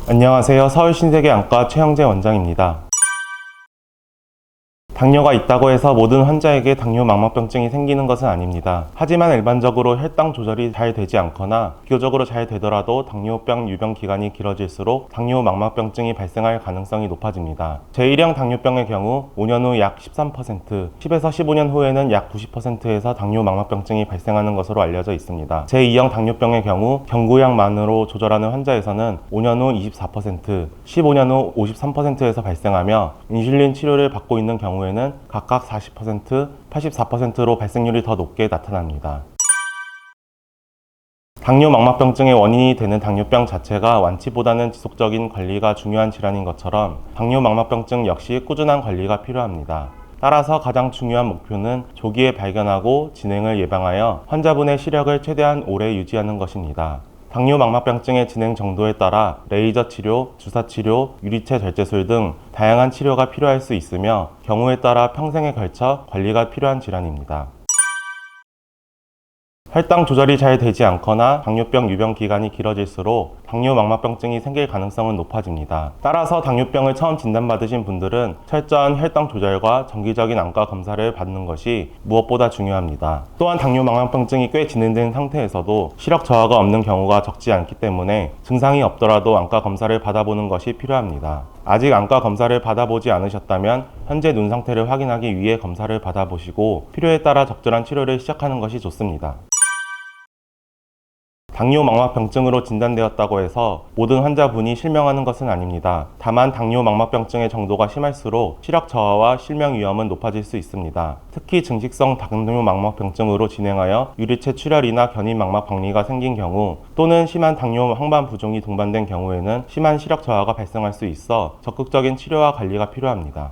안녕하세요. 서울신세계안과 최영재 원장입니다. 당뇨가 있다고 해서 모든 환자에게 당뇨망막병증이 생기는 것은 아닙니다. 하지만 일반적으로 혈당 조절이 잘 되지 않거나 비교적으로 잘 되더라도 당뇨병 유병 기간이 길어질수록 당뇨망막병증이 발생할 가능성이 높아집니다. 제1형 당뇨병의 경우 5년 후 약 13%, 10에서 15년 후에는 약 90%에서 당뇨망막병증이 발생하는 것으로 알려져 있습니다. 제2형 당뇨병의 경우 경구약만으로 조절하는 환자에서는 5년 후 24%, 15년 후 53%에서 발생하며 인슐린 치료를 받고 있는 경우에는 각각 40%, 84%로 발생률이 더 높게 나타납니다. 당뇨망막병증의 원인이 되는 당뇨병 자체가 완치보다는 지속적인 관리가 중요한 질환인 것처럼 당뇨망막병증 역시 꾸준한 관리가 필요합니다. 따라서 가장 중요한 목표는 조기에 발견하고 진행을 예방하여 환자분의 시력을 최대한 오래 유지하는 것입니다. 당뇨망막병증의 진행 정도에 따라 레이저 치료, 주사 치료, 유리체 절제술 등 다양한 치료가 필요할 수 있으며 경우에 따라 평생에 걸쳐 관리가 필요한 질환입니다. 혈당 조절이 잘 되지 않거나 당뇨병 유병 기간이 길어질수록 당뇨망막병증이 생길 가능성은 높아집니다. 따라서 당뇨병을 처음 진단받으신 분들은 철저한 혈당 조절과 정기적인 안과 검사를 받는 것이 무엇보다 중요합니다. 또한 당뇨망막병증이 꽤 진행된 상태에서도 시력 저하가 없는 경우가 적지 않기 때문에 증상이 없더라도 안과 검사를 받아보는 것이 필요합니다. 아직 안과 검사를 받아보지 않으셨다면 현재 눈 상태를 확인하기 위해 검사를 받아보시고 필요에 따라 적절한 치료를 시작하는 것이 좋습니다. 당뇨망막병증으로 진단되었다고 해서 모든 환자분이 실명하는 것은 아닙니다. 다만 당뇨망막병증의 정도가 심할수록 시력 저하와 실명 위험은 높아질 수 있습니다. 특히 증식성 당뇨망막병증으로 진행하여 유리체 출혈이나 견인망막 박리가 생긴 경우 또는 심한 당뇨 항반 부종이 동반된 경우에는 심한 시력 저하가 발생할 수 있어 적극적인 치료와 관리가 필요합니다.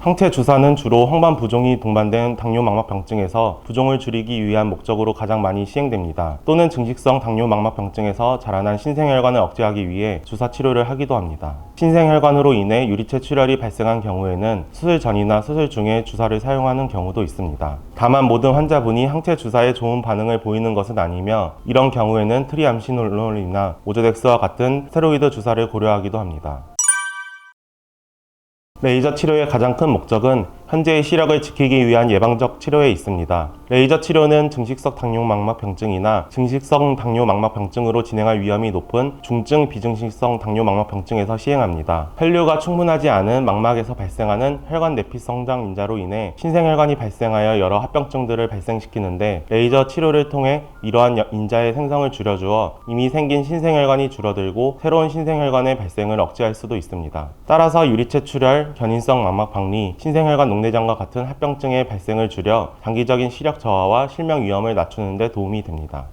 항체 주사는 주로 황반 부종이 동반된 당뇨망막병증에서 부종을 줄이기 위한 목적으로 가장 많이 시행됩니다. 또는 증식성 당뇨망막병증에서 자라난 신생혈관을 억제하기 위해 주사 치료를 하기도 합니다. 신생혈관으로 인해 유리체 출혈이 발생한 경우에는 수술 전이나 수술 중에 주사를 사용하는 경우도 있습니다. 다만 모든 환자분이 항체 주사에 좋은 반응을 보이는 것은 아니며 이런 경우에는 트리암시놀론이나 오조덱스와 같은 스테로이드 주사를 고려하기도 합니다. 레이저 치료의 가장 큰 목적은 현재의 시력을 지키기 위한 예방적 치료에 있습니다. 레이저 치료는 증식성 당뇨망막병증이나 증식성 당뇨망막병증으로 진행할 위험이 높은 중증 비증식성 당뇨망막병증에서 시행합니다. 혈류가 충분하지 않은 망막에서 발생하는 혈관 내피 성장 인자로 인해 신생혈관이 발생하여 여러 합병증들을 발생시키는데 레이저 치료를 통해 이러한 인자의 생성을 줄여주어 이미 생긴 신생혈관이 줄어들고 새로운 신생혈관의 발생을 억제할 수도 있습니다. 따라서 유리체 출혈, 견인성 망막 박리, 신생혈관 녹내장과 같은 합병증의 발생을 줄여 장기적인 시력 저하와 실명 위험을 낮추는 데 도움이 됩니다.